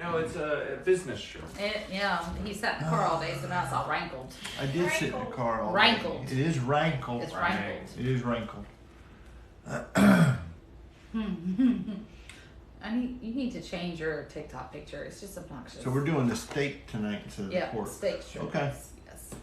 No, it's a business shirt. Yeah, he sat in the car all day, so now it's all rankled. I did sit in the car all day. Rankled. It is rankled. It's rankled. It is rankled. You need to change your TikTok picture. It's just obnoxious. So we're doing the steak tonight instead of the pork. Steak strips. Okay. Yes.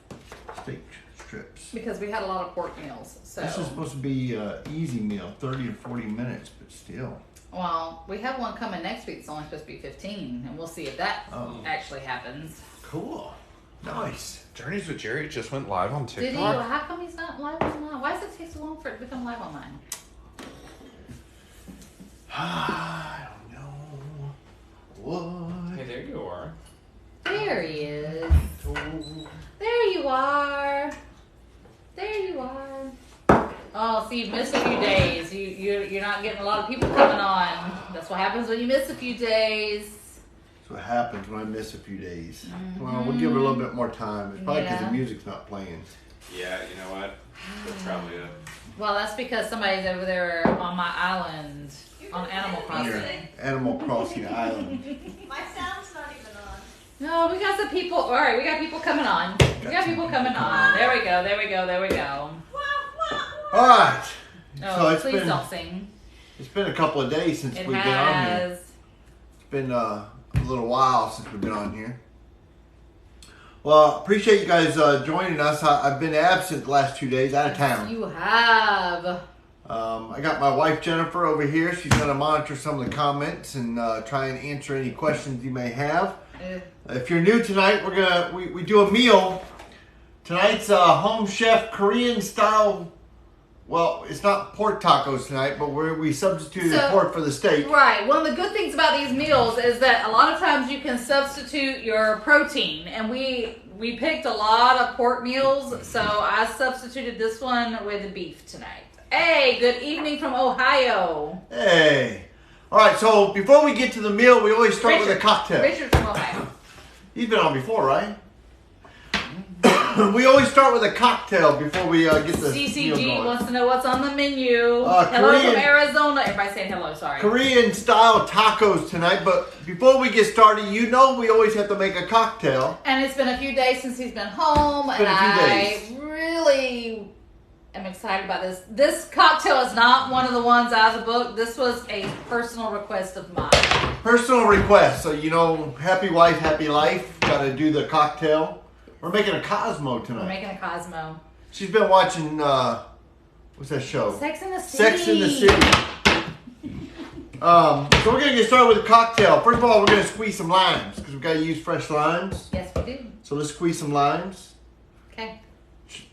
Steak strips. Because we had a lot of pork meals, so. This is supposed to be an easy meal, 30 to 40 minutes, but still. Well, we have one coming next week. It's only supposed to be 15, and we'll see if that actually happens. Cool. Nice. Journeys with Jerry just went live on TikTok. Did he? Well, how come he's not live online? Why does it take so long for it to become live online? I don't know. What? Hey, there you are. There he is. There you are. There you are. Oh, so you've missed a few days. You're not getting a lot of people coming on. That's what happens when you miss a few days. That's what happens when I miss a few days. Well, we'll give it a little bit more time. It's probably because the music's not playing. Yeah, you know what? That's probably it. Well, that's because somebody's over there on my island on Animal Crossing. Animal Crossing Island. My sound's not even on. No, we got some people. All right, we got people coming on. We got people coming on. There we go. There we go. There we go. All right. Oh, so please don't sing. It's been a couple of days since we've been on here. It's been a little while since we've been on here. Well, appreciate you guys joining us. I've been absent the last 2 days, out of town. You have. I got my wife Jennifer over here. She's going to monitor some of the comments and try and answer any questions you may have. If you're new tonight, we do a meal. Tonight's home chef Korean style. Well, it's not pork tacos tonight, but we substituted the pork for the steak. Right. One of the good things about these meals is that a lot of times you can substitute your protein. And we picked a lot of pork meals, so I substituted this one with beef tonight. Hey, good evening from Ohio. Hey. All right, so before we get to the meal, we always start with a cocktail. Richard from Ohio. He's been on before, right? We always start with a cocktail before we get the meal CCG going. wants to know what's on the menu. Hello Korean, from Arizona. Everybody saying hello, sorry. Korean style tacos tonight, but before we get started, you know we always have to make a cocktail. And it's been a few days since he's been home, and I really am excited about this. This cocktail is not one of the ones out of the book. This was a personal request of mine. Personal request. So, you know, happy wife, happy life. Got to do the cocktail. We're making a Cosmo tonight. We're making a Cosmo. She's been watching, what's that show? Sex in the City. Sex in the City. So we're going to get started with a cocktail. First of all, we're going to squeeze some limes because we've got to use fresh limes. Yes, we do. So let's squeeze some limes. Okay.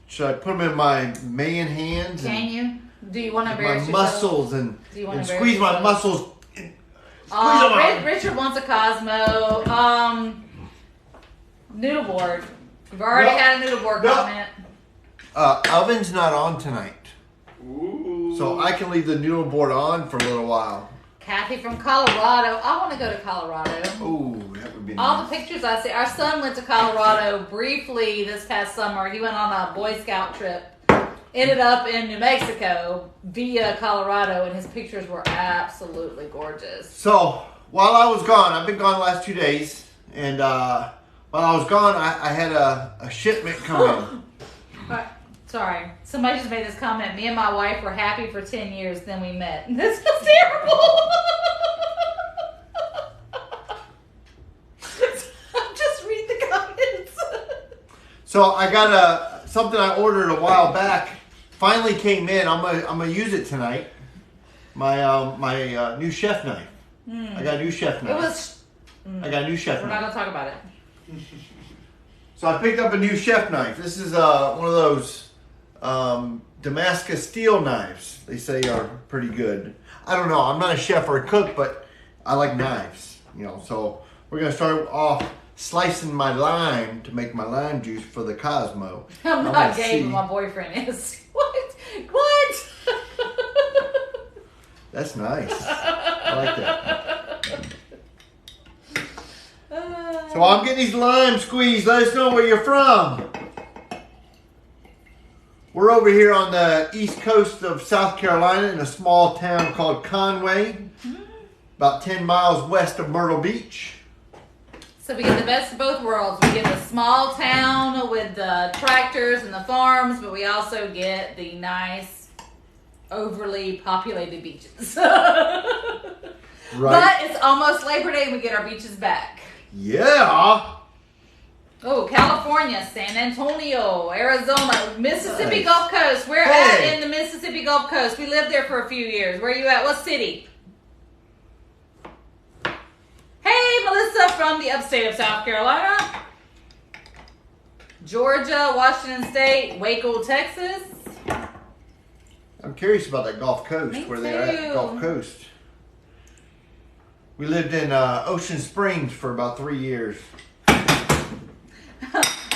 Should I put them in my man hands? Can you? Do you want to my embarrass muscles yourself? and squeeze my muscles. Richard wants a Cosmo. Noodle board. We've already had a noodle board comment. Oven's not on tonight. Ooh. So I can leave the noodle board on for a little while. Kathy from Colorado. I want to go to Colorado. Oh, that would be nice. All the pictures I see. Our son went to Colorado briefly this past summer. He went on a Boy Scout trip. Ended up in New Mexico via Colorado, and his pictures were absolutely gorgeous. So while I was gone, I've been gone the last 2 days, and while I was gone, I had a shipment come in. Sorry. Somebody just made this comment. Me and my wife were happy for 10 years, then we met. This is terrible. Just read the comments. So I got something I ordered a while back. Finally came in. I'm gonna use it tonight. My new chef knife. I got a new chef knife. I got a new chef knife. We're not gonna talk about it. So I picked up a new chef knife. This is one of those Damascus steel knives. They say are pretty good. I don't know. I'm not a chef or a cook, but I like knives. You know. So we're gonna start off slicing my lime to make my lime juice for the Cosmo. I'm not gay, but my boyfriend is. What? What? That's nice. I like that. So I'm getting these limes squeezed. Let us know where you're from. We're over here on the east coast of South Carolina in a small town called Conway, about 10 miles west of Myrtle Beach. So we get the best of both worlds. We get the small town with the tractors and the farms, but we also get the nice, overly populated beaches. But it's almost Labor Day and we get our beaches back. Yeah. Oh, California, San Antonio, Arizona, Mississippi Nice. Gulf Coast. We're Hey. at in the Mississippi Gulf Coast. We lived there for a few years. Where are you at? What city? Hey, Melissa from the upstate of South Carolina. Georgia, Washington State, Waco, Texas. I'm curious about that Gulf Coast, Me where they're at too. Gulf Coast. We lived in Ocean Springs for about 3 years.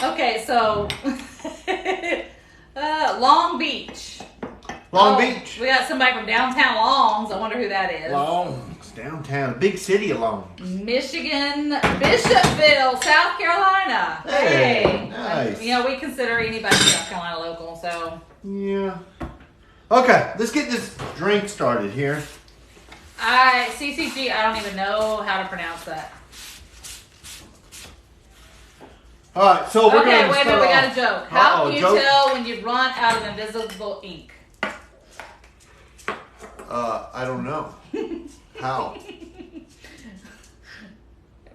Okay, so Long Beach. Long Oh, Beach. We got somebody from downtown Longs. I wonder who that is. Longs, downtown, big city of Longs. Michigan, Bishopville, South Carolina. Hey, nice. You know, we consider anybody South Carolina local, so. Yeah. Okay, let's get this drink started here. CCG, I don't even know how to pronounce that. All right, so we're Okay, gonna wait a start minute, we got off- a joke. How Uh-oh, can you joke? tell when you've run out of invisible ink? I don't know. How?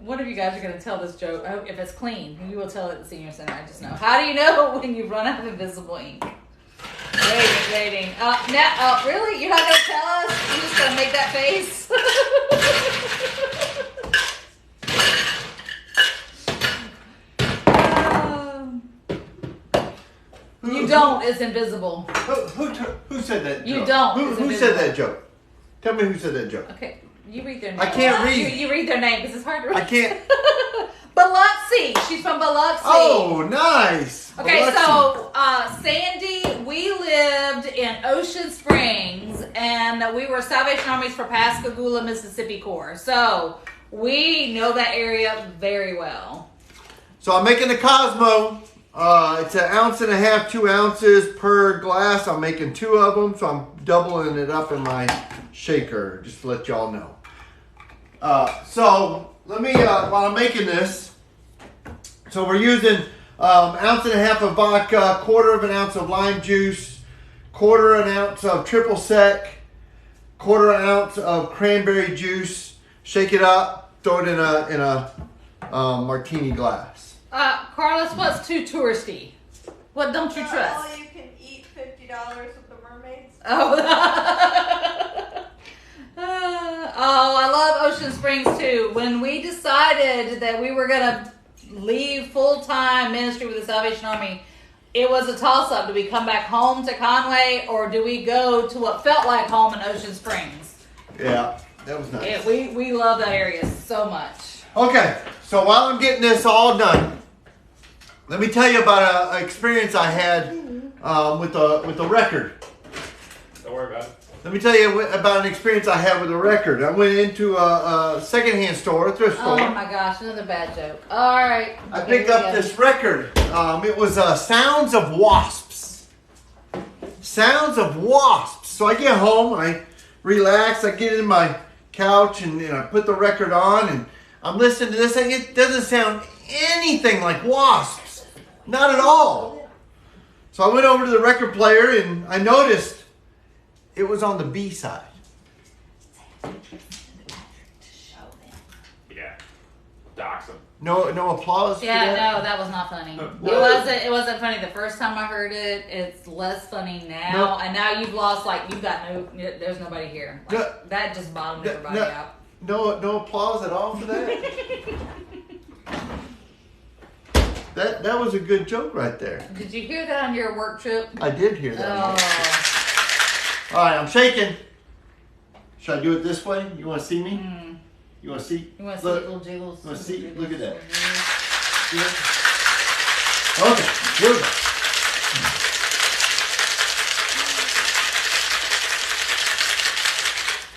One of you guys are going to tell this joke. I hope if it's clean, you will tell it at the senior center. I just know. How do you know when you've run out of invisible ink? Waiting. Really? You're not going to tell us? You're just going to make that face? You don't. It's invisible. Who said that joke? You don't. It's Who invisible. said that joke? Tell me who said that joke. Okay, you read their name. I can't read. You read their name because it's hard to read. I can't. Biloxi. She's from Biloxi. Oh, nice. Okay, Biloxi. so Sandy, we lived in Ocean Springs, and we were Salvation Army's for Pascagoula, Mississippi Corps. So we know that area very well. So I'm making the Cosmo. It's 1.5 ounces, 2 ounces per glass. I'm making 2 of them, so I'm doubling it up in my shaker, just to let y'all know. So let me, while I'm making this, so we're using 1.5 ounces of vodka, 1/4 ounce of lime juice, 1/4 ounce of triple sec, 1/4 ounce of cranberry juice. Shake it up, throw it in a martini glass. Carlos, what's too touristy? What don't you All trust? you can eat $50 with the mermaids. Oh. I love Ocean Springs too. When we decided that we were gonna leave full-time ministry with the Salvation Army, it was a toss-up. Do we come back home to Conway or do we go to what felt like home in Ocean Springs? Yeah, that was nice. Yeah, we love that area so much. Okay, so while I'm getting this all done, let me tell you about an experience I had with a record. Don't worry about it. Let me tell you about an experience I had with a record. I went into a secondhand store, a thrift store. Oh my gosh, another bad joke. All right. I picked up this record. It was Sounds of Wasps. Sounds of Wasps. So I get home, I relax, I get in my couch, and I put the record on, and I'm listening to this thing. It doesn't sound anything like Wasps. Not at all. So I went over to the record player, and I noticed it was on the B side. Yeah. Dox him. No applause for Yeah, that? no, that was not funny. What? It wasn't funny the first time I heard it. It's less funny now, No. and now you've lost there's nobody here. Like, No. that just bottomed No, everybody no. out. No applause at all for that? That was a good joke right there. Did you hear that on your work trip? I did hear that. Oh, All right, I'm shaking. Should I do it this way? You want to see me? You want to see? you want to see Look. little jiggles? Let's see. Look at that. Okay, here we go.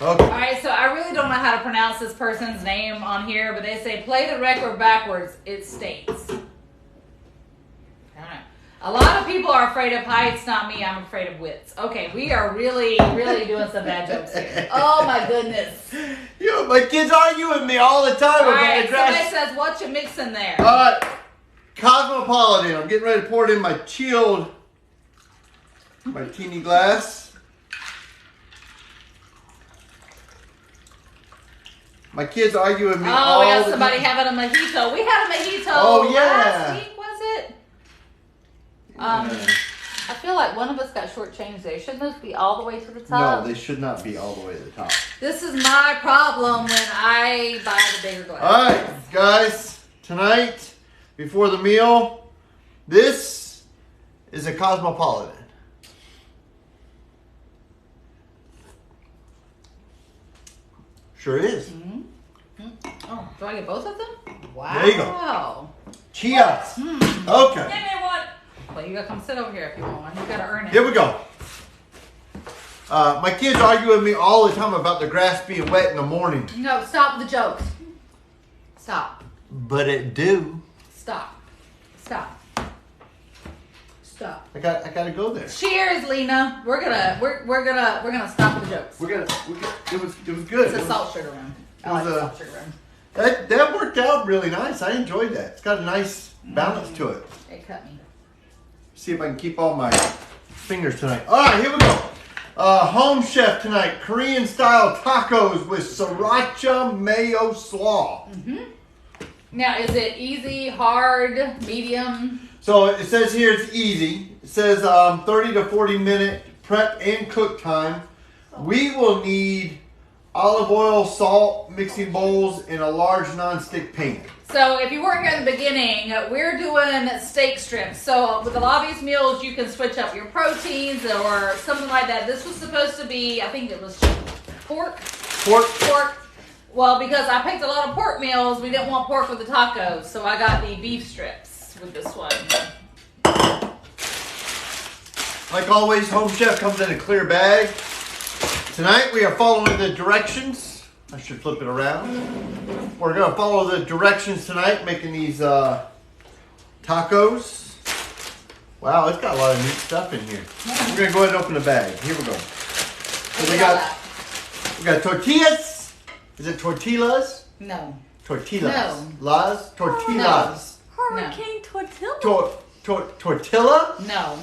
Okay. All right, so I really don't know how to pronounce this person's name on here, but they say play the record backwards. It states. I don't know. A lot of people are afraid of heights, not me. I'm afraid of widths. Okay, we are really, really doing some bad jokes here. Oh my goodness. You know, my kids argue with me all the time All about right, the somebody grass. says, what you mixing there? All right, Cosmopolitan. I'm getting ready to pour it in my chilled martini glass. My kids argue with me Oh, all we got the somebody time. having a mojito. We had a mojito Oh, yeah. last week, was it? Yeah. I feel like one of us got shortchanged there. Shouldn't those be all the way to the No, top? they should not be all the way to the top. This is my problem when I buy the bigger glass. All right, guys. Tonight, before the meal, this is a Cosmopolitan. Sure is. Oh, do I get both of them? Wow. There you go. Cheers. Give Okay. me one. Well, you gotta come sit over here if you want one. You gotta earn it. Here we go. My kids argue with me all the time about the grass being wet in the morning. No, stop the jokes. Stop. But it do. Stop. Stop. Stop. I gotta go there. Cheers, Lena. We're gonna stop the jokes. It was good. It's It a was- salt sugar room. I it like was, the salt sugar room. that worked out really nice. I enjoyed that. It's got a nice balance to it. It cut me. See if I can keep all my fingers tonight. All right, here we go. Home chef tonight, Korean style tacos with sriracha mayo slaw. Now, is it easy, hard, medium? So it says here it's easy. It says 30 to 40 minute prep and cook time. We will need olive oil, salt, mixing bowls, and a large non-stick pan. So if you weren't here in the beginning, we're doing steak strips. So with a lot of these meals, you can switch up your proteins or something like that. This was supposed to be, I think it was pork. Pork. Well, because I picked a lot of pork meals, we didn't want pork with the tacos, so I got the beef strips with this one. Like always, Home Chef comes in a clear bag. Tonight we are following the directions. I should flip it around. We're gonna follow the directions tonight, making these tacos. Wow, it's got a lot of neat stuff in here. We're gonna go ahead and open the bag. Here we go. So we got tortillas. Is it tortillas? No. Tortillas. No. Las? Tortillas. Hurricane tortilla. Tortilla? No.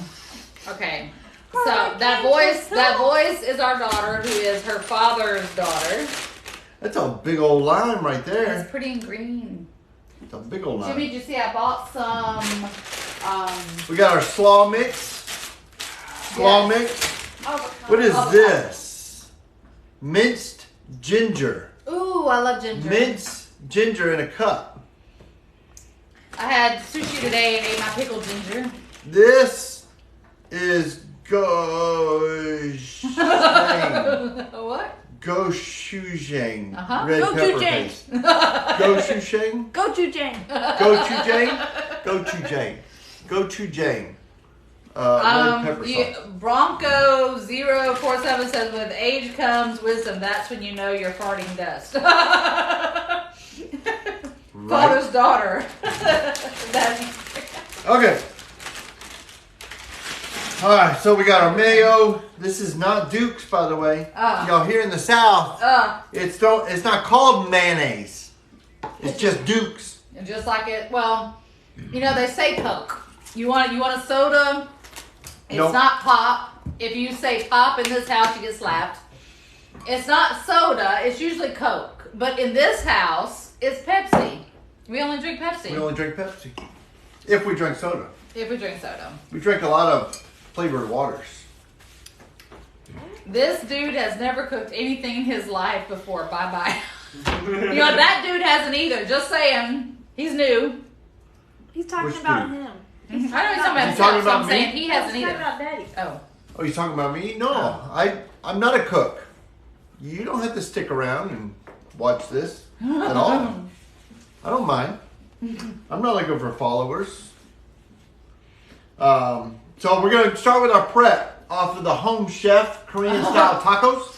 Okay. So that voice is our daughter, who is her father's daughter. That's a big old lime right It's there. pretty and green. It's a big old lime. Jimmy, did you see I bought some We got our slaw mix. Slaw Yes. mix. Avocado. What is Avocado. this? Minced ginger. Ooh, I love ginger. Minced ginger in a cup. I had sushi today and ate my pickled ginger. This is gochujang. What? Gochujang. Uh-huh. Red pepper Gochujang. paste. Gochujang? Go to Jane. Gochujang? Gochujang. Gochujang. Red pepper sauce. Bronco 047 says, with age comes wisdom. That's when you know you're farting dust. Father's daughter. Okay. All right, so we got our mayo. This is not Duke's, by the way. Y'all here in the South, it's not called mayonnaise. It's just Duke's. And just like it, well, you know, they say Coke. You want a soda? It's Nope. not pop. If you say pop in this house, you get slapped. It's not soda. It's usually Coke. But in this house, it's Pepsi. We only drink Pepsi. We only drink Pepsi. If we drink soda. If we drink soda. We drink a lot of flavored waters. This dude has never cooked anything in his life before. Bye-bye. You know, that dude hasn't either. Just saying. He's new. He's talking Which about dude? him. I know he's talking about You himself, talking so I'm about saying me? he He's hasn't talking either. about Daddy. Oh. Oh, you talking about me? No, I'm not a cook. You don't have to stick around and watch this at all. I don't mind. I'm not looking for followers. So we're gonna start with our prep off of the Home Chef Korean style tacos.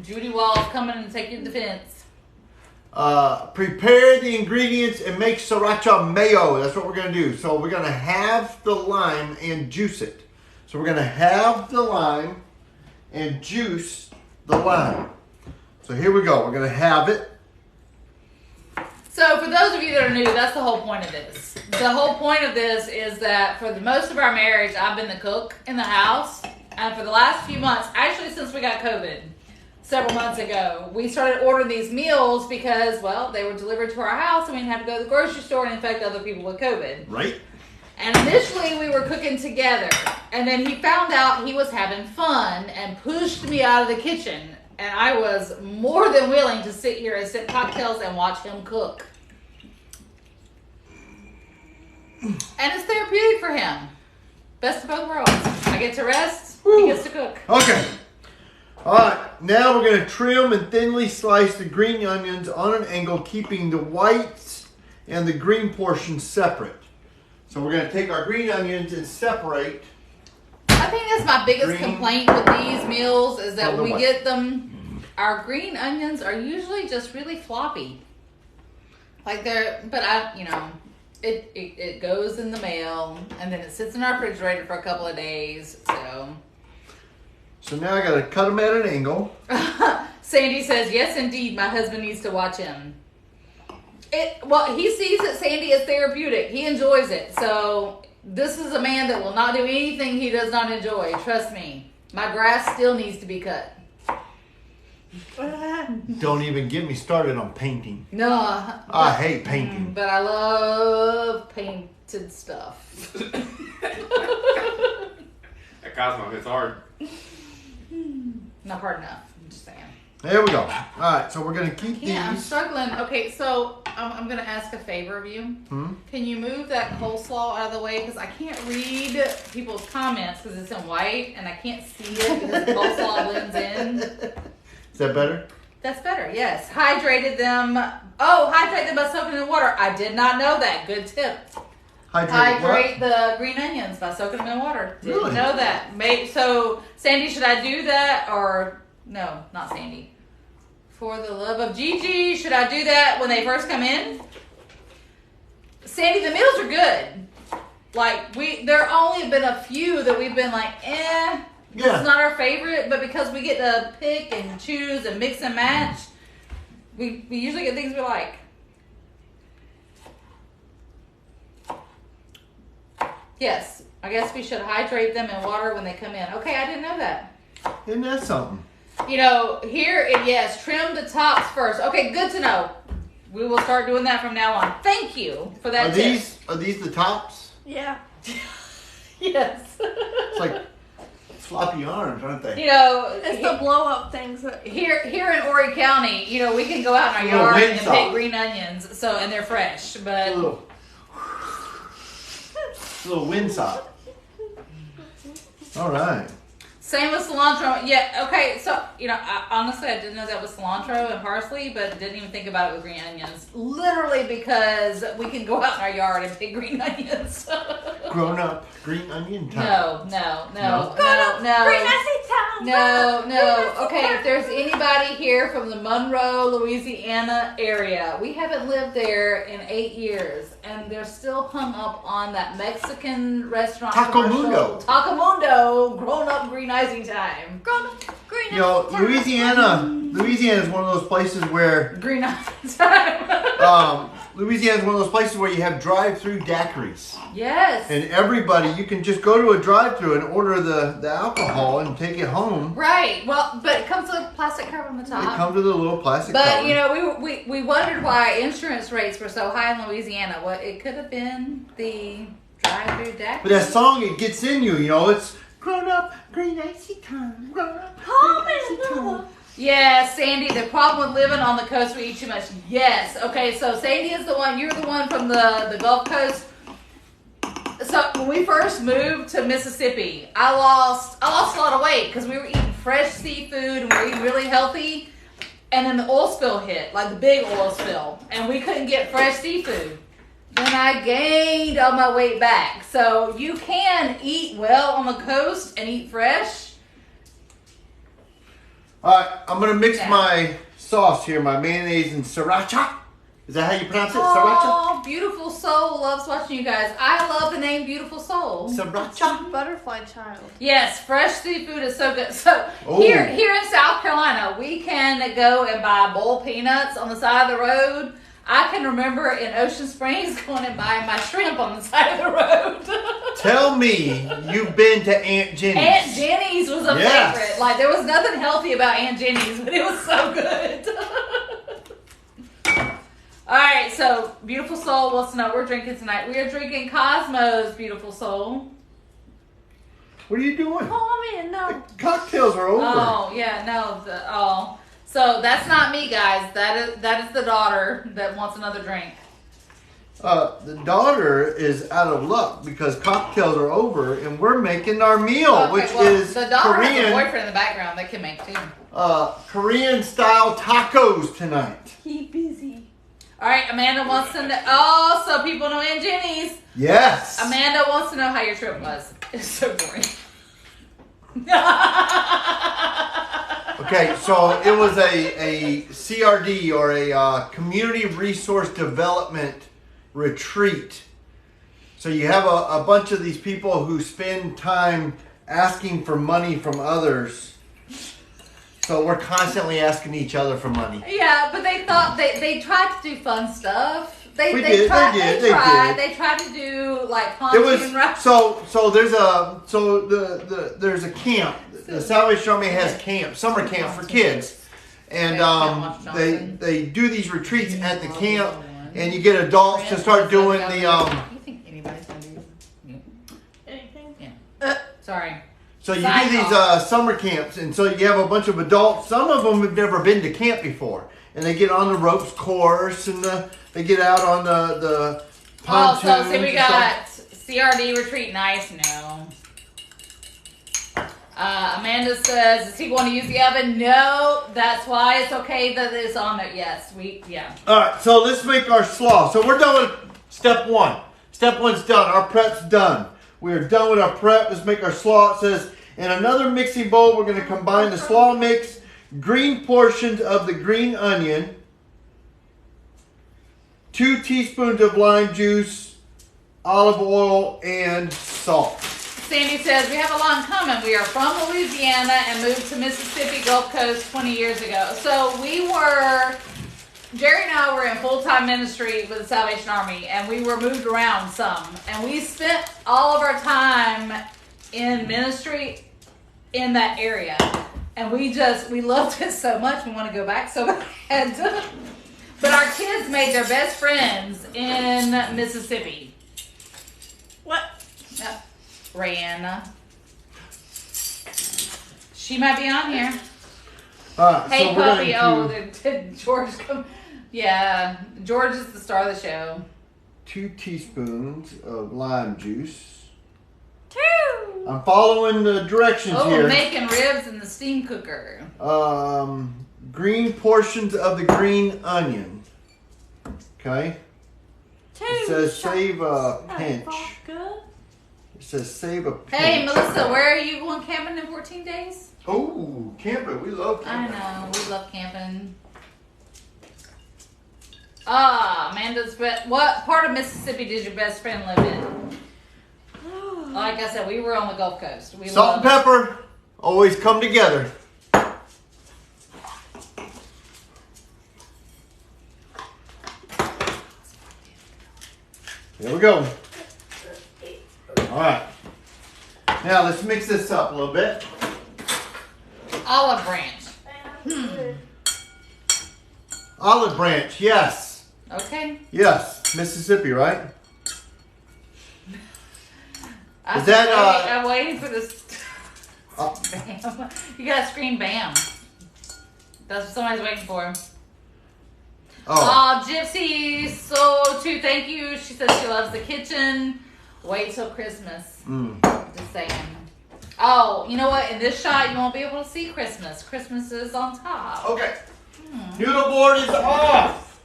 Judy Wall's coming to take your defense. Prepare the ingredients and make sriracha mayo. That's what we're gonna do. So we're gonna have the lime and juice it. So we're gonna have the lime and juice the lime. So here we go. We're gonna have it. So for those of you that are new, that's the whole point of this. The whole point of this is that for the most of our marriage, I've been the cook in the house. And for the last few months, actually since we got COVID, several months ago, we started ordering these meals because, well, they were delivered to our house and we didn't have to go to the grocery store and infect other people with COVID. Right. And initially we were cooking together. And then he found out he was having fun and pushed me out of the kitchen. And I was more than willing to sit here and sip cocktails and watch him cook. And it's therapeutic for him. Best of both worlds. I get to rest, he gets to cook. Okay. All right. Now we're gonna trim and thinly slice the green onions on an angle, keeping the whites and the green portions separate. So we're gonna take our green onions and separate. I think that's my biggest Green. complaint with these meals is that From the we what? get them. Our green onions are usually just really floppy. Like it goes in the mail and then it sits in our refrigerator for a couple of days. So now I gotta cut them at an angle. Sandy says, yes, indeed, my husband needs to watch him. He sees that Sandy is therapeutic. He enjoys it. So this is a man that will not do anything he does not enjoy. Trust me. My grass still needs to be cut. Don't even get me started on painting. No. I hate painting. But I love painted stuff. That Cosmo hits hard. Not hard enough. I'm just saying. There we go. All right, so we're gonna keep Yeah, I'm these. struggling. Okay, so I'm going to ask a favor of you. Can you move that coleslaw out of the way? Because I can't read people's comments because it's in white and I can't see it because the coleslaw blends in. Is that better? That's better, yes. Hydrated them. Oh, hydrate them by soaking them in water. I did not know that. Good tip. Hydrate the green onions by soaking them in water. Didn't Really? know that. So, Sandy, should I do that or no? Not Sandy. For the love of Gigi, should I do that when they first come in? Sandy, the meals are good. Like there only have been a few that we've been like, Yeah. It's not our favorite, but because we get to pick and choose and mix and match, we usually get things we like. Yes, I guess we should hydrate them in water when they come in. Okay, I didn't know that. Isn't that something? You know, yes, trim the tops first. Okay, good to know. We will start doing that from now on. Thank you for that tip. Are these the tops? Yeah. Yes. It's like floppy arms, aren't they? You know, It's the blow up things that here in Horry County, you know, we can go out in our Little yard and windsock. pick green onions, and they're fresh. But Little windsock. All right. same with cilantro. Yeah, okay. So honestly, I didn't know that was cilantro and parsley, but didn't even think about it with green onions. Literally because we can go out in our yard and pick green onions. Grown up green onion time. No. Green onion town. No. Okay, if there's anybody here from the Monroe, Louisiana area, we haven't lived there in 8 years, and they're still hung up on that Mexican restaurant. Taco commercial. Mundo. Taco Mundo, grown up green icing time. Grown up green You know, onion town. Louisiana is one of those places where Green icing time. Louisiana is one of those places where you have drive-through daiquiris. Yes. And everybody, you can just go to a drive-through and order the alcohol and take it home. Right. Well, but it comes with a plastic cover on the top. It comes with a little plastic But cover. you know, we wondered why insurance rates were so high in Louisiana. Well, it could have been the drive-through daiquiri. But that song, it gets in you, you know. It's grown up, green icy time, grown up, green icy time. Yeah, Sandy, the problem with living on the coast, we eat too much. Yes. Okay, so Sandy is the one, you're the one from the Gulf Coast. So when we first moved to Mississippi, I lost a lot of weight because we were eating fresh seafood and we were eating really healthy. And then the oil spill hit, like the big oil spill, and we couldn't get fresh seafood. Then I gained all my weight back. So you can eat well on the coast and eat fresh. All right, I'm going to mix Yeah. my sauce here, my mayonnaise and sriracha. Is that how you pronounce it? Sriracha? Oh, Beautiful Soul loves watching you guys. I love the name Beautiful Soul. Sriracha? Butterfly child. Yes, fresh seafood is so good. So Oh. here in South Carolina, we can go and buy bowl peanuts on the side of the road. I can remember in Ocean Springs going and buying my shrimp on the side of the road. Tell me you've been to Aunt Jenny's. Aunt Jenny's was a Yes. favorite. Like there was nothing healthy about Aunt Jenny's, but it was so good. All right, so Beautiful Soul wants to know what we're drinking tonight. We are drinking Cosmo's Beautiful Soul. What are you doing? Call me and no. The cocktails are over. Oh yeah, no. So that's not me, guys. That is the daughter that wants another drink. The daughter is out of luck because cocktails are over and we're making our meal, Okay, which well, is the daughter has a Korean, boyfriend in the background that can make too. Korean style tacos tonight. Keep busy. All right, Amanda wants to know. Oh, so people know Aunt Jenny's. Yes. Amanda wants to know how your trip was. It's so boring. Okay, so it was a CRD or a community resource development retreat. So you have a bunch of these people who spend time asking for money from others. So we're constantly asking each other for money. Yeah, but they thought they tried to do fun stuff. They did. They tried to do like It pontoon was rides. so there's a camp. The Salvation Army has camp, summer camp for kids, and they do these retreats at the camp, and you get adults to start doing the You think anybody's gonna do Anything? Sorry. So you do these summer camps, and so you have a bunch of adults. Some of them have never been to camp before, and they get on the ropes course, and they get out on the pontoons. Oh, so see, we and got stuff. CRD retreat. Nice, no. Amanda says, "Does he want to use the oven?" No, that's why it's okay that it's on there. Yes, yeah. All right, so let's make our slaw. So we're done with step one. Step one's done. Our prep's done. We are done with our prep. Let's make our slaw. It says, in another mixing bowl, we're going to combine the slaw mix, green portions of the green onion, 2 teaspoons of lime juice, olive oil, and salt. Sandy says, "We have a long coming. We are from Louisiana and moved to Mississippi Gulf Coast 20 years ago." So Jerry and I were in full-time ministry with the Salvation Army, and we were moved around some. And we spent all of our time in ministry in that area. And we loved it so much, we want to go back so bad. But our kids made their best friends in Mississippi. What? Rihanna. She might be on here. All right, Hey, so we're puppy. going Oh, did George come? Yeah, George is the star of the show. 2 teaspoons of lime juice. 2. I'm following the directions Oh, here. making ribs in the steam cooker. Green portions of the green onion. Okay. 2. It says save a pinch. Good. It says save a pinch. Hey, Melissa, where are you going camping in 14 days? Oh, camping. We love I camping. know, we love camping. Amanda's, what part of Mississippi did your best friend live in? Like I said, we were on the Gulf Coast. We Salt and love- pepper always come together. There we go. All right. Now let's mix this up a little bit. Olive branch. Olive branch, yes. Okay. Yes. Mississippi, right? I'm Is that, I'm waiting for this. Uh, Bam. You gotta scream bam. That's what somebody's waiting for. Oh. Gypsy Soul 2, thank you. She says she loves the kitchen. Wait till Christmas. Just saying. Oh, you know what? In this shot, you won't be able to see Christmas. Christmas is on top. Okay. Noodle board is off.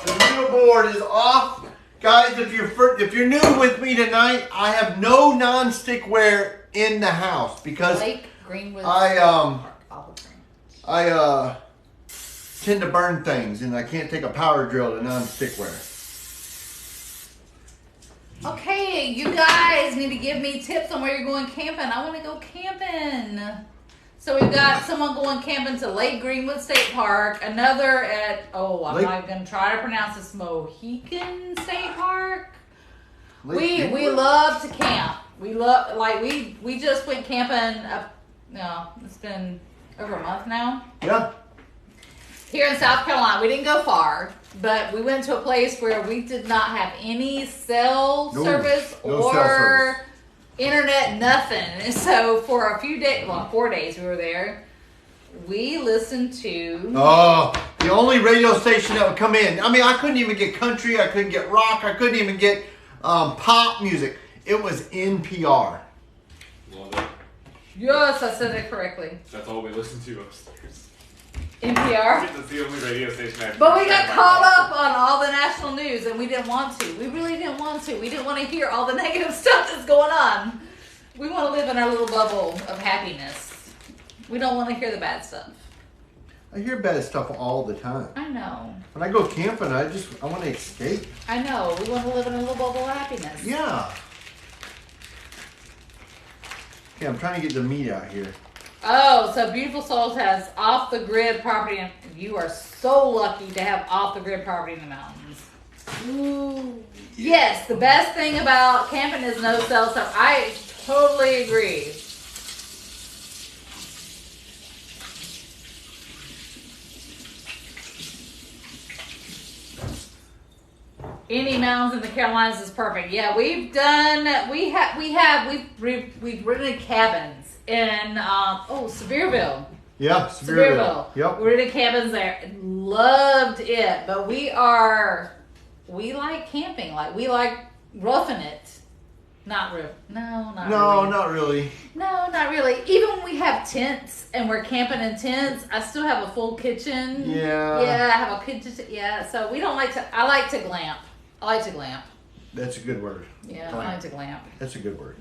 The noodle board is off. Guys, if you're new with me tonight, I have no non-stickware in the house because Lake Greenwood I Park, Olive Branch. tend to burn things, and I can't take a power drill to non-stickware. Okay, you guys need to give me tips on where you're going camping. I want to go camping. So we've got someone going camping to Lake Greenwood State Park, another at, I'm not going to try to pronounce this, Mohican State Park. We love to camp. We love, we just went camping, it's been over a month now. Yeah. Here in South Carolina. We didn't go far, but we went to a place where we did not have any cell service or internet, nothing. And so for a few days, 4 days we were there, we listened to... the only radio station that would come in. I mean, I couldn't even get country, I couldn't get rock, I couldn't even get pop music. It was NPR. Love it. Yes, I said it correctly. That's all we listen to upstairs. NPR? That's the only radio station I have. But we got caught up on all the national news, and we didn't want to. We really didn't want to. We didn't want to hear all the negative stuff that's going on. We want to live in our little bubble of happiness. We don't want to hear the bad stuff. I hear bad stuff all the time. I know. When I go camping, I want to escape. I know. We want to live in a little bubble of happiness. Yeah. Okay, I'm trying to get the meat out here. Oh, so Beautiful Souls has off-the-grid property, and you are so lucky to have off-the-grid property in the mountains. Ooh. Yes, the best thing about camping is no cell service. I totally agree. Any mountains in the Carolinas is perfect. Yeah, we've rented cabins in Sevierville. Yeah, Sevierville. Yep. We rented cabins there. Loved it, but we like camping. Like we like roughing it. Not really. No, not really. Not really. No, not really. Even when we have tents and we're camping in tents, I still have a full kitchen. Yeah. Yeah, I have a kitchen. Yeah, so we don't like to. I like to glamp. That's a good word. Yeah, Glamp. I like to glamp. That's a good word.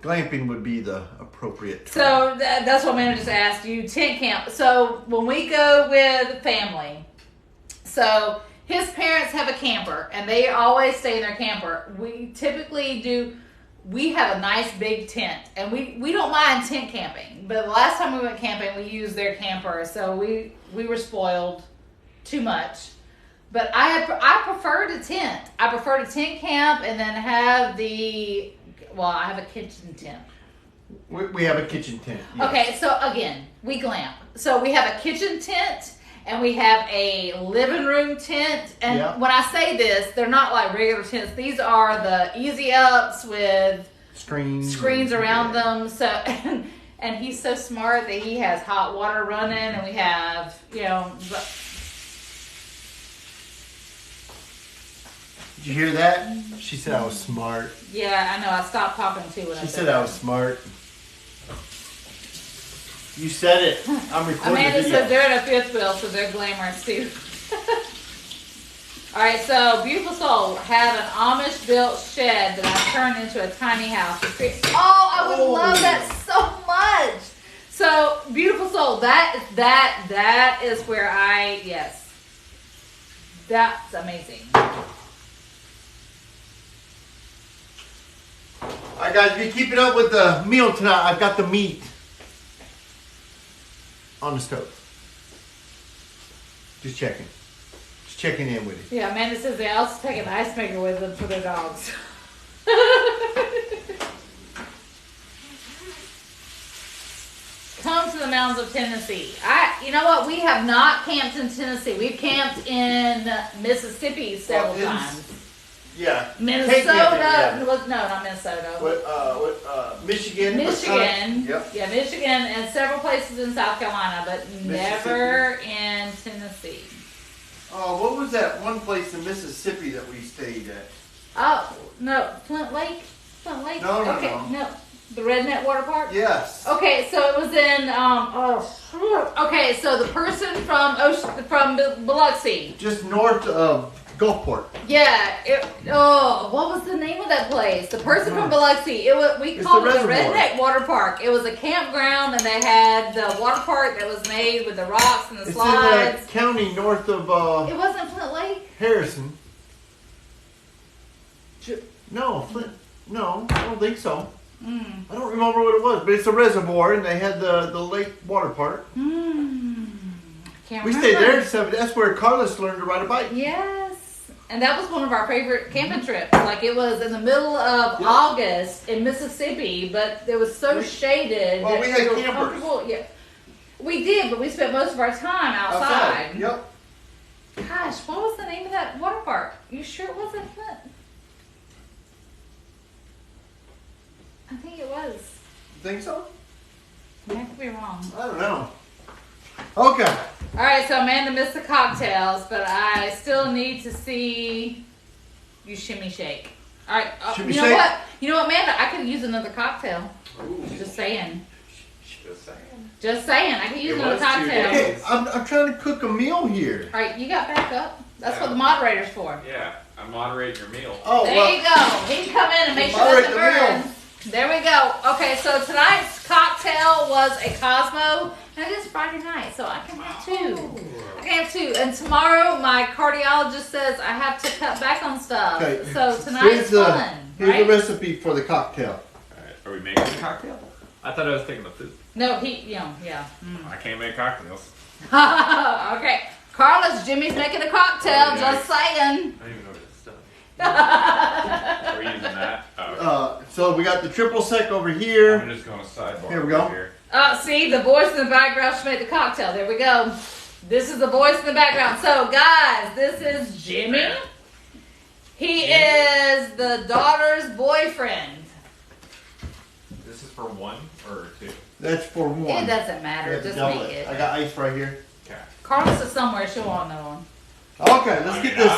Glamping would be the appropriate term. So that's what Amanda just asked you. Tent camp. So when we go with family, so his parents have a camper and they always stay in their camper. We typically do. We have a nice big tent, and we don't mind tent camping. But the last time we went camping, we used their camper, so we were spoiled too much. But I prefer to tent. I prefer to tent camp and then have I have a kitchen tent. We have a kitchen tent. Yes. Okay, so again, we glamp. So we have a kitchen tent and we have a living room tent. And when I say this, they're not like regular tents. These are the easy ups with screens around them. So and he's so smart that he has hot water running, and we have, Did you hear that? She said I was smart. Yeah, I know. I stopped talking too when She said I was smart. You said it. I'm recording Amanda the video. said they're in a fifth wheel, so they're glamorous too. All right, so Beautiful Soul had an Amish-built shed that I turned into a tiny house. I would love that so much. So Beautiful Soul, that is where that's amazing. All right, guys, be keeping up with the meal tonight. I've got the meat on the stove. Just checking in with you. Yeah, Amanda says they also take an ice maker with them for their dogs. Come to the mountains of Tennessee. You know what? We have not camped in Tennessee. We've camped in Mississippi several times. Yeah. Minnesota. Yeah. No, not Minnesota. Michigan. Michigan. Yep. Yeah, Michigan and several places in South Carolina, but never in Tennessee. Oh, what was that one place in Mississippi that we stayed at? Oh, no. Flint Lake? No. Okay, no. The Redneck Water Park? Yes. Okay, so it was in, okay, so the person from Biloxi. Just north of Gulfport. Yeah, what was the name of that place? The person from Biloxi. We It's called the it the reservoir. Redneck Water Park. It was a campground, and they had the water park that was made with the rocks and the It's slides. in the county north of It wasn't Flint Lake. Harrison. Ju- No, Flint. No, I don't think so. Mm. I don't remember what it was, but it's a reservoir, and they had the lake water park. Can't We remember. stayed there. That's where Carlos learned to ride a bike. Yes. And that was one of our favorite camping trips. Like it was in the middle of Yep. August in Mississippi, but it was so shaded. Well, that we had were campers. comfortable. Yeah. We did, but we spent most of our time outside. Yep. Gosh, what was the name of that water park? You sure it wasn't Flint? I think it was. You think so? I could be wrong. I don't know. Okay. All right, so Amanda missed the cocktails, but I still need to see you shimmy shake. All right, Shimmy you know shake? what? You know what, Amanda? I could use another cocktail. Ooh. Just saying. Just saying. Just saying. I could use It another was 2 cocktail. days. Hey, I'm trying to cook a meal here. All right, you got back up. That's what the moderator's for. Yeah, I'm moderating your meal. Oh, There well, you go. He can come in and make sure Moderate nothing the meal. burns. There we go. Okay, so tonight's cocktail was a Cosmo. And it is Friday night, so I can have 2. I can have 2. And tomorrow, my cardiologist says I have to cut back on stuff. Okay. So tonight's fun, Here's right? the recipe for the cocktail. Alright, are we making a cocktail? I thought I was taking the food. No, yeah. I can't make cocktails. Okay. Carlos, Jimmy's making a cocktail, Oh, yeah. just saying. I don't even know what this stuff. Are we using that? Oh, So we got the triple sec over I'm here. just going to sidebar. Here we go. over here. See, the voice in the background should make the cocktail. There we go. This is the voice in the background. So, guys, this is Jimmy. He is the daughter's boyfriend. This is for 1 or 2? That's for one. It doesn't We matter. have to Just double make it. I got ice right here. Okay. Carlos is somewhere. She'll want another one. Okay, let's get this.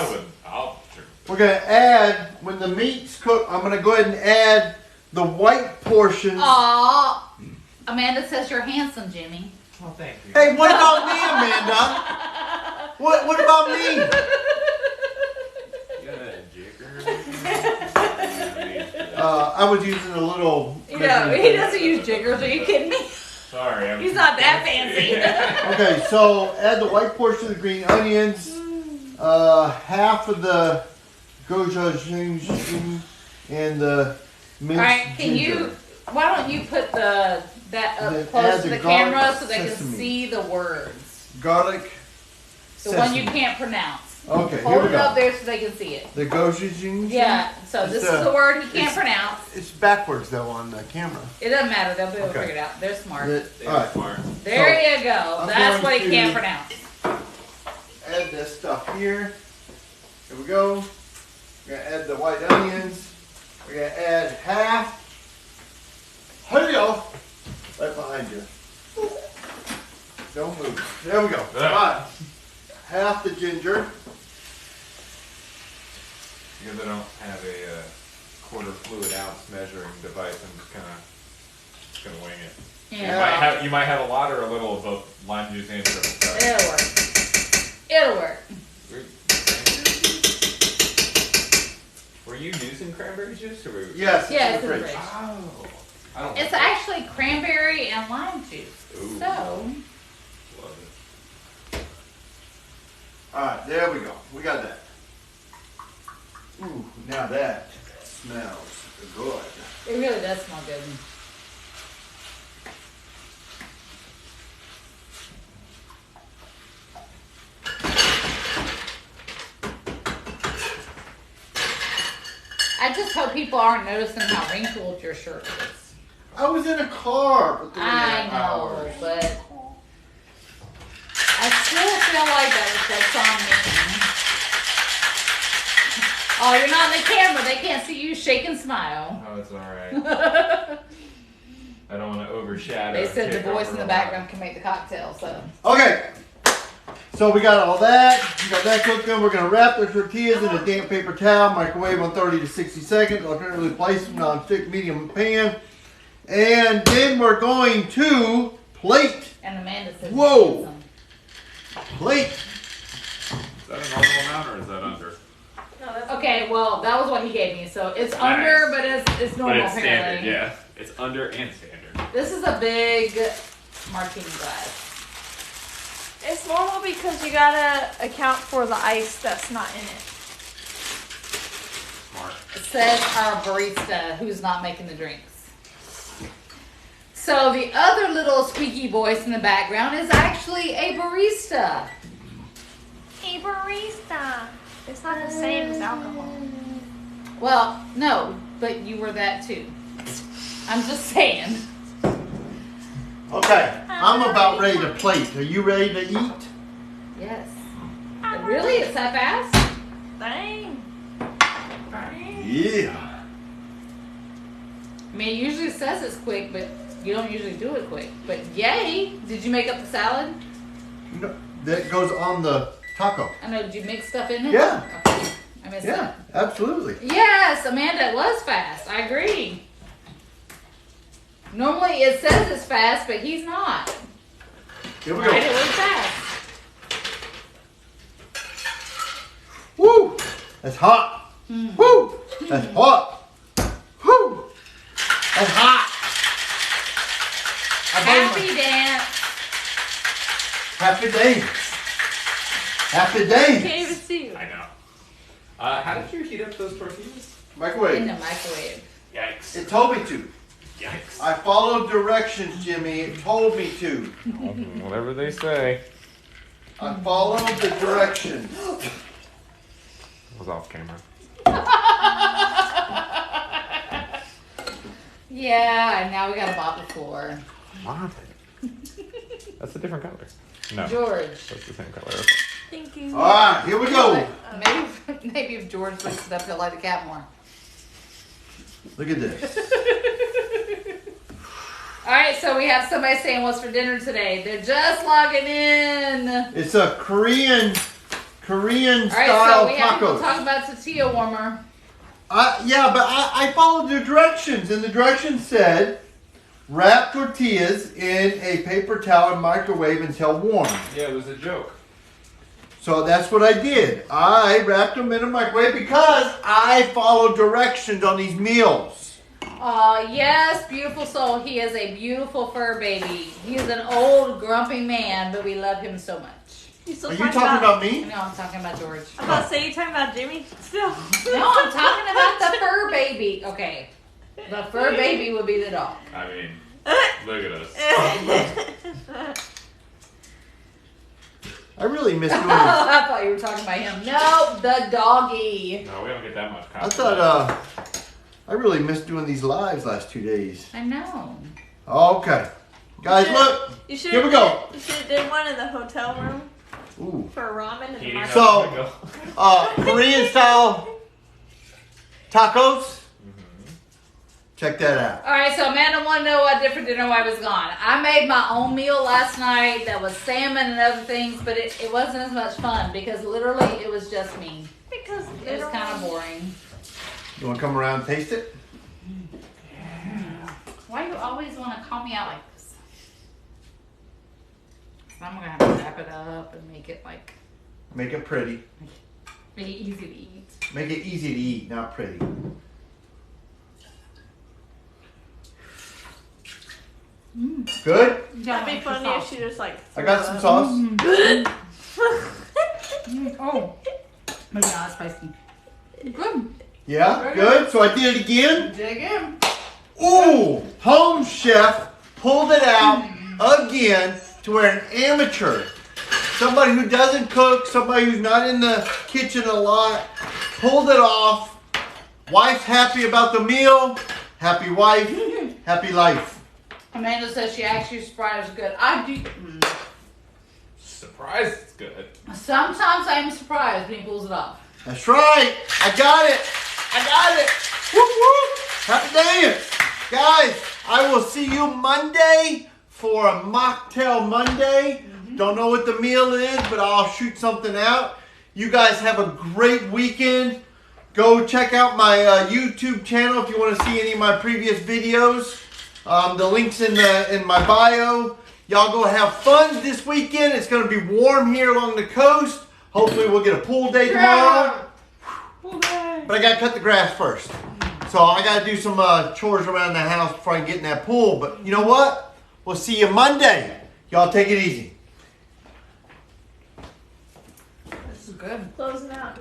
I'll drink. We're gonna add when the meat's cooked. I'm gonna go ahead and add the white portions. Aw. Amanda says you're handsome, Jimmy. Oh, thank you. Hey, what about me, Amanda? What about me? You got a jigger? I was using a little. You know, he doesn't use jiggers. Are you kidding me? Sorry, I'm He's not that fancy. Okay, so add the white portion of the green onions, half of the gochujang, and the minced All right, can ginger. you? Why don't you put that Then up close add to the the camera garlic so they can sesame. see the words, Garlic. the one you sesame. can't pronounce. Okay, here Hold we it up go. there so they can see it. The gochujang. Yeah. So It's this is the word he can't it's- pronounce. It's backwards though on the camera. It doesn't matter. They'll be able to Okay. figure it out. They're smart. All right, Smart. There you go. I'm That's going what he to- can't pronounce. add this stuff here. Here we go. We're gonna add the white onions. We're gonna add half. Hey y'all, right behind you. Don't move. There we go. All right. Half the ginger. Because I don't have a quarter fluid ounce measuring device, I'm just gonna wing it. Yeah. You might have a lot or a little of both lime juice and sugar. It'll work. It'll work. Were you using cranberry juice or were you? Yes. Yeah, it's it's in in the the fridge. fridge. Oh. I don't It's like actually cranberry and lime juice. Ooh. So, Love it. All right, there we go. We got that. Ooh, now that smells good. it really does smell good. I just hope people aren't noticing how wrinkled your shirt is. I was in a car for 3.5 I know, hours. but I still feel like that reflects on me. Oh, you're not in the camera. They can't see you shake and smile. Oh, it's alright. I don't want to overshadow. They and said the take voice over in the a lot. background can make the cocktail, so. Okay. So we got all that. We got that cooked in. We're going to wrap the tortillas in a damp paper towel, microwave on 30 to 60 seconds, alternatively place in a non-stick medium pan. And then we're going to plate. And Amanda says, Whoa. some. Plate. Is that a normal amount or is that under? No, that's Okay, well, that was what he gave me. So it's Nice. under, but it's But normal it's apparently. standard, yeah. It's under and standard. This is a big martini glass. It's normal because you gotta account for the ice that's not in it. Smart. It says our barista who's not making the drinks. So the other little squeaky voice in the background is actually a barista. A barista. It's not the same as alcohol. Well, no, but you were that too. I'm just saying. Okay, I'm about ready to plate. Are you ready to eat? Yes. Really? It's that fast? Dang. Dang. Yeah. I mean, it usually says it's quick, but you don't usually do it quick. But yay! Did you make up the salad? No, that goes on the taco. I know. Did you mix stuff in it? Yeah. Okay. I missed Yeah, that. absolutely. Yes, Amanda, it was fast. I agree. Normally it says it's fast, but he's not. Here we Right? It go. was fast. Woo! That's hot. Woo! That's hot. Woo! That's hot. I Happy dance. Happy days. Happy Can't days. even see you. I know. How did you heat up those tortillas? In Microwave. the microwave. Yikes. It told me to. Yikes. I followed directions, Jimmy. It told me to. Whatever they say. I followed the directions. Was off camera. Yeah, and now we got a mop the floor. What? That's a different color. No. George. That's the same color. Thank you. All right, here we go. Maybe if George lifts it up, he'll like the cat more. Look at this. All right, so we have somebody saying what's for dinner today. They're just logging in. It's a Korean All right, style so we have people tacos. talking about tortilla warmer. Yeah, but I followed the directions, and the directions said wrap tortillas in a paper towel and microwave until warm. Yeah, it was a joke. So that's what I did. I wrapped them in a microwave because I followed directions on these meals. Yes, beautiful soul. He is a beautiful fur baby. He's an old, grumpy man, but we love him so much. You still Are you talking about me? No, I'm talking about George. I'm about to say you talking about Jimmy. Still. No, I'm talking about the fur baby. Okay. The fur baby would be the dog. I mean, look at us. I really miss doing this. I thought you were talking about him. No, the doggy. No, we don't get that much I content. thought, I really missed doing these lives last 2 days. I know. Okay. Guys, look. You should. Here we go. You should have did one in the hotel room Ooh. for ramen and the Heating up microwave. So- the go. Korean style tacos. Check that out. All right, so Amanda wanted to know what different dinner while I was gone. I made my own meal last night that was salmon and other things, but it wasn't as much fun because literally it was just me. Because It was kind of boring. You want to come around and taste it? Why do you always want to call me out like this? So I'm gonna have to wrap it up and make it like Make it pretty. be easy to eat. Make it easy to eat, not pretty. Good? That'd be funny if she just like. I got some sauce. Oh, maybe not spicy. Good. Yeah, good. So I did it again. Dig in. Ooh, home chef pulled it out again to where an amateur, somebody who doesn't cook, somebody who's not in the kitchen a lot, pulled it off. Wife's happy about the meal. Happy wife, happy life. Amanda says she actually surprised good. I do. Surprised it's good. Sometimes I'm surprised when he pulls it off. That's right. I got it. I got it. Whoop, whoop. Happy dance. Guys, I will see you Monday for a mocktail Monday. Don't know what the meal is, but I'll shoot something out. You guys have a great weekend. Go check out my YouTube channel if you want to see any of my previous videos. The link's in my bio. Y'all go have fun this weekend. It's going to be warm here along the coast. Hopefully we'll get a pool day tomorrow. But I got to cut the grass first. So I got to do some chores around the house before I can get in that pool. But you know what? We'll see you Monday. Y'all take it easy. This is good. Closing out.